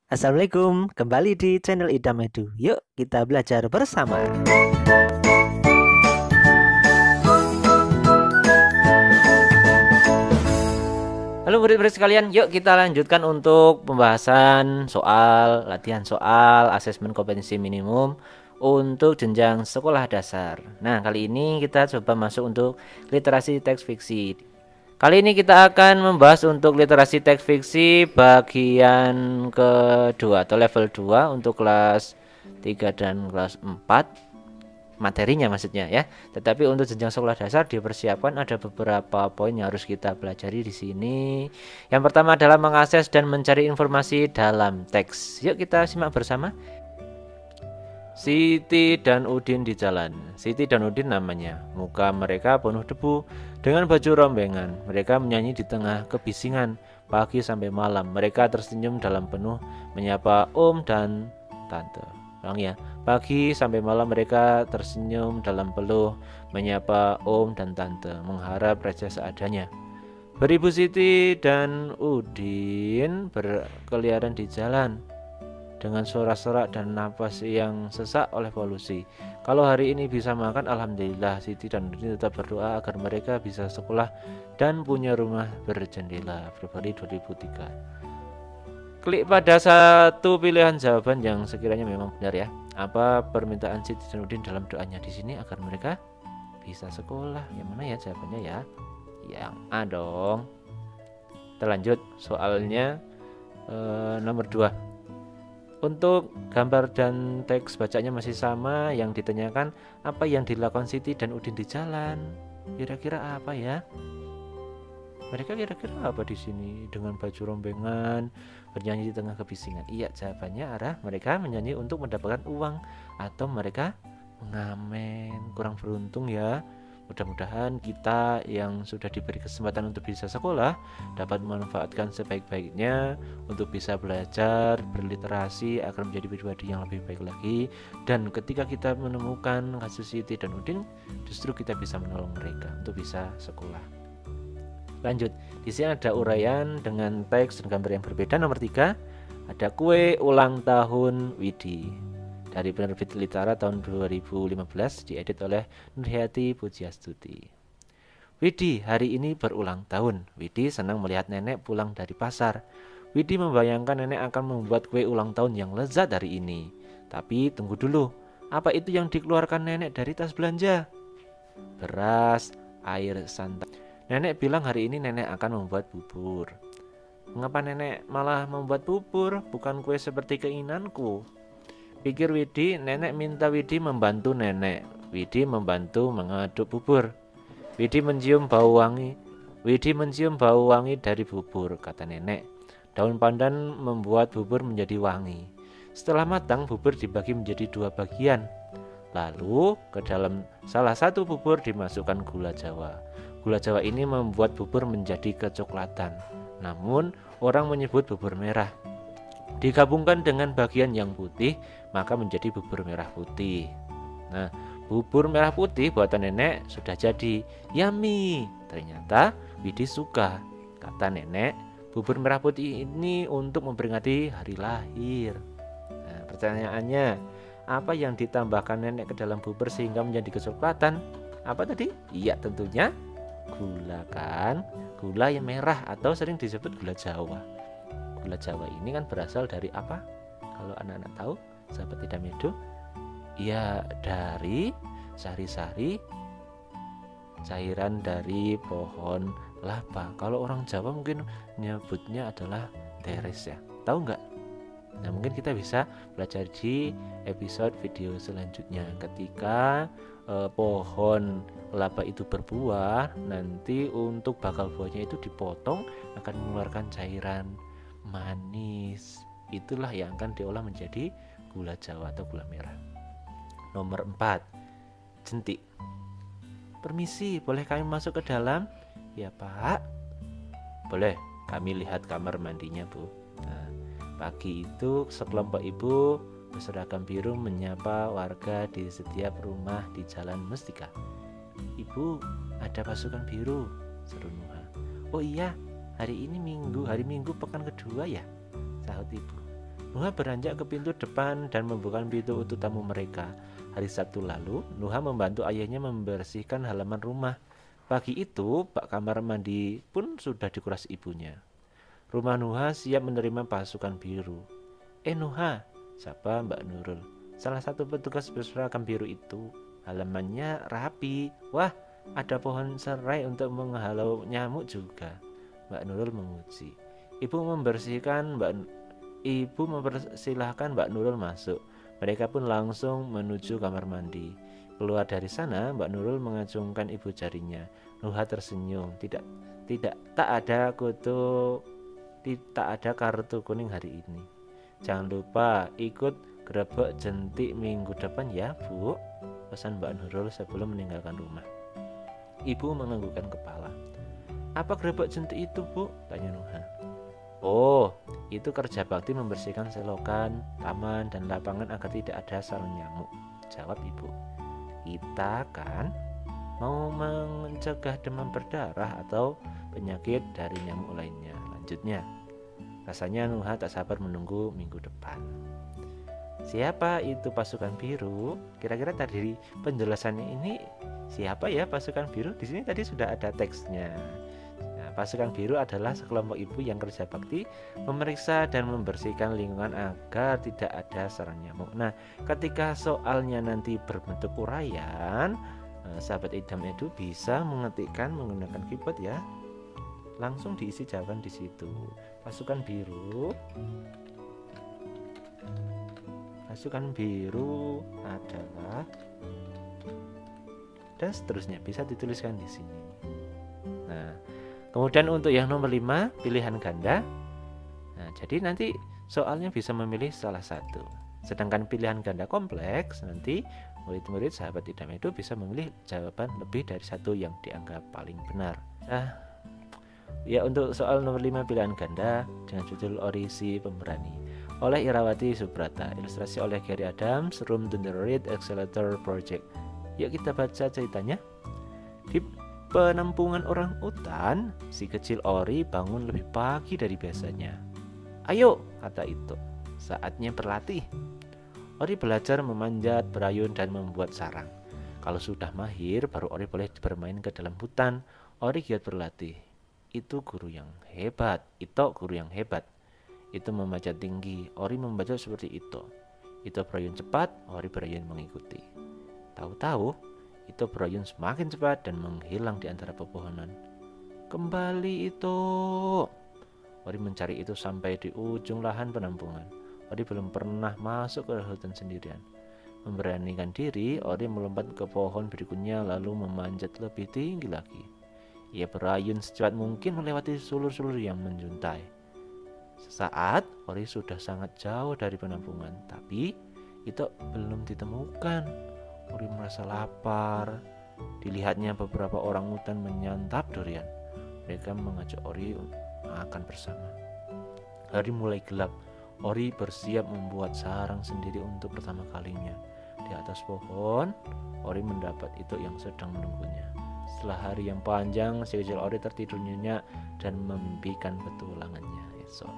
Assalamualaikum, kembali di channel Idam Edu. Yuk kita belajar bersama. Halo murid-murid sekalian, yuk kita lanjutkan untuk pembahasan latihan soal, asesmen kompetensi minimum untuk jenjang sekolah dasar. Nah, kali ini kita coba masuk untuk literasi teks fiksi. Kali ini kita akan membahas untuk literasi teks fiksi bagian kedua atau level 2 untuk kelas 3 dan kelas 4. Materinya maksudnya ya. Tetapi untuk jenjang sekolah dasar dipersiapkan ada beberapa poin yang harus kita pelajari di sini. Yang pertama adalah mengakses dan mencari informasi dalam teks. Yuk kita simak bersama. Siti dan Udin di jalan. Siti dan Udin namanya. Muka mereka penuh debu dengan baju rombengan. Mereka menyanyi di tengah kebisingan pagi sampai malam. Mereka tersenyum dalam penuh menyapa Om dan Tante. Ulang ya. Pagi sampai malam mereka tersenyum dalam peluh menyapa Om dan Tante, mengharap raja seadanya. Beribu Siti dan Udin berkeliaran di jalan dengan sorak-sorak dan napas yang sesak oleh polusi. Kalau hari ini bisa makan, alhamdulillah. Siti dan Udin tetap berdoa agar mereka bisa sekolah dan punya rumah berjendela. Februari 2003. Klik pada satu pilihan jawaban yang sekiranya memang benar ya. Apa permintaan Siti dan Udin dalam doanya di sini agar mereka bisa sekolah? Yang mana ya jawabannya ya? Yang A dong. Kita lanjut soalnya nomor 2. Untuk gambar dan teks bacanya masih sama. Yang ditanyakan apa yang dilakukan Siti dan Udin di jalan? Kira-kira apa ya? Mereka kira-kira apa di sini dengan baju rombengan bernyanyi di tengah kebisingan? Iya, jawabannya arah mereka menyanyi untuk mendapatkan uang atau mereka mengamen. Kurang beruntung ya. Mudah-mudahan kita yang sudah diberi kesempatan untuk bisa sekolah dapat memanfaatkan sebaik-baiknya untuk bisa belajar, berliterasi agar menjadi pribadi yang lebih baik lagi. Dan ketika kita menemukan kasus Siti dan Udin, justru kita bisa menolong mereka untuk bisa sekolah. Lanjut, di sini ada uraian dengan teks dan gambar yang berbeda. Nomor 3, ada kue ulang tahun Widi dari penerbit Litara tahun 2015, diedit oleh Nurhayati Pujiastuti. Widi hari ini berulang tahun. Widi senang melihat nenek pulang dari pasar. Widi membayangkan nenek akan membuat kue ulang tahun yang lezat hari ini. Tapi tunggu dulu, apa itu yang dikeluarkan nenek dari tas belanja? Beras, air santan. Nenek bilang hari ini nenek akan membuat bubur. Mengapa nenek malah membuat bubur, bukan kue seperti keinginanku? Pikir Widi, nenek minta Widi membantu nenek. Widi membantu mengaduk bubur. Widi mencium bau wangi. Widi mencium bau wangi dari bubur, kata nenek. Daun pandan membuat bubur menjadi wangi. Setelah matang, bubur dibagi menjadi 2 bagian. Lalu ke dalam salah satu bubur dimasukkan gula Jawa. Gula Jawa ini membuat bubur menjadi kecoklatan. Namun orang menyebut bubur merah. Digabungkan dengan bagian yang putih, maka menjadi bubur merah putih. Nah, bubur merah putih buatan nenek sudah jadi. Yummy. Ternyata Widi suka. Kata nenek, bubur merah putih ini untuk memperingati hari lahir. Nah, pertanyaannya, apa yang ditambahkan nenek ke dalam bubur sehingga menjadi kecoklatan? Apa tadi? Iya, tentunya gula kan, gula yang merah atau sering disebut gula Jawa. Gula Jawa ini kan berasal dari apa? Kalau anak-anak tahu, sahabat Idam Edu, ya dari sari-sari cairan dari pohon kelapa. Kalau orang Jawa mungkin nyebutnya adalah teres ya. Tahu nggak? Nah, mungkin kita bisa belajar di episode video selanjutnya ketika pohon kelapa itu berbuah, nanti untuk bakal buahnya itu dipotong akan mengeluarkan cairan manis. Itulah yang akan diolah menjadi gula Jawa atau gula merah. Nomor 4, jentik. Permisi, boleh kami masuk ke dalam? Ya Pak. Boleh, kami lihat kamar mandinya Bu. Nah, pagi itu sekelompok ibu berseragam biru menyapa warga di setiap rumah di Jalan Mustika. Ibu, ada pasukan biru, seru Nuha. Oh iya, hari ini hari Minggu pekan kedua ya, sahut ibu. Nuha beranjak ke pintu depan dan membuka pintu untuk tamu mereka. Hari Sabtu lalu, Nuha membantu ayahnya membersihkan halaman rumah. Pagi itu, bak kamar mandi pun sudah dikuras ibunya. Rumah Nuha siap menerima pasukan biru. Nuha, sapa Mbak Nurul, salah satu petugas berseragam biru itu. Halamannya rapi. Wah, ada pohon serai untuk menghalau nyamuk juga. Mbak Nurul memuji. Ibu mempersilahkan Mbak Nurul masuk. Mereka pun langsung menuju kamar mandi. Keluar dari sana, Mbak Nurul mengacungkan ibu jarinya. Nuha tersenyum. Tak ada kartu kuning hari ini. Jangan lupa ikut grebek jentik minggu depan ya, Bu, pesan Mbak Nurul sebelum meninggalkan rumah. Ibu menganggukkan kepala. Apa grebek jentik itu, Bu? Tanya Nuha. Oh, itu kerja bakti membersihkan selokan, taman, dan lapangan agar tidak ada sarang nyamuk, jawab ibu. Kita kan mau mencegah demam berdarah atau penyakit dari nyamuk lainnya, lanjutnya. Rasanya Nuha tak sabar menunggu minggu depan. Siapa itu pasukan biru? Kira-kira tadi penjelasannya ini siapa ya pasukan biru? Di sini tadi sudah ada teksnya. Nah, pasukan biru adalah sekelompok ibu yang kerja bakti memeriksa dan membersihkan lingkungan agar tidak ada sarang nyamuk. Nah, ketika soalnya nanti berbentuk uraian, sahabat Idam Edu bisa mengetikkan menggunakan keyboard ya. Langsung diisi jawaban di situ. Pasukan biru adalah, dan seterusnya bisa dituliskan di sini. Nah, kemudian untuk yang nomor 5, pilihan ganda. Nah, jadi nanti soalnya bisa memilih salah satu. Sedangkan pilihan ganda kompleks, nanti murid-murid sahabat Idam Edu bisa memilih jawaban lebih dari satu yang dianggap paling benar. Nah, ya untuk soal nomor 5 pilihan ganda dengan judul Orisi Pemberani oleh Irawati Subrata, ilustrasi oleh Gary Adams, Room to the Read Accelerator Project. Yuk kita baca ceritanya. Di penampungan orang utan, si kecil Ori bangun lebih pagi dari biasanya. Ayo, kata itu, saatnya berlatih. Ori belajar memanjat, berayun, dan membuat sarang. Kalau sudah mahir, baru Ori boleh bermain ke dalam hutan. Ori giat berlatih. Itu guru yang hebat. Itu membaca tinggi, Ori membaca seperti itu. Itu berayun cepat, Ori berayun mengikuti. Tahu-tahu, itu berayun semakin cepat dan menghilang di antara pepohonan. Kembali itu. Ori mencari itu sampai di ujung lahan penampungan. Ori belum pernah masuk ke hutan sendirian. Memberanikan diri, Ori melompat ke pohon berikutnya lalu memanjat lebih tinggi lagi. Ia berayun secepat mungkin melewati sulur-sulur yang menjuntai. Sesaat, Ori sudah sangat jauh dari penampungan, tapi itu belum ditemukan. Ori merasa lapar. Dilihatnya beberapa orang hutan menyantap durian. Mereka mengajak Ori makan bersama. Hari mulai gelap. Ori bersiap membuat sarang sendiri untuk pertama kalinya. Di atas pohon, Ori mendapat itu yang sedang menunggunya. Setelah hari yang panjang, si kecil Ori tertidur nyenyak dan memimpikan petualangannya esok.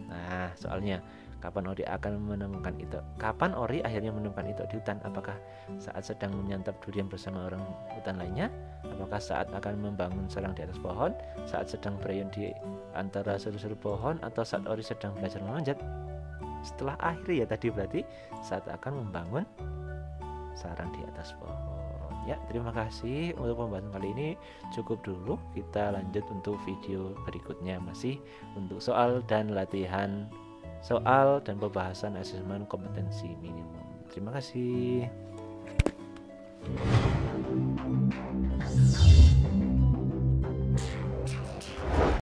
Nah, soalnya kapan Ori akan menemukan itu? Kapan Ori akhirnya menemukan itu di hutan? Apakah saat sedang menyantap durian bersama orang hutan lainnya? Apakah saat akan membangun sarang di atas pohon? Saat sedang berayun di antara sulur-sulur pohon? Atau saat Ori sedang belajar memanjat? Setelah akhir ya tadi berarti saat akan membangun sarang di atas pohon. Ya, terima kasih untuk pembahasan kali ini. Cukup dulu, kita lanjut untuk video berikutnya, masih untuk soal dan latihan soal dan pembahasan asesmen kompetensi minimum. Terima kasih.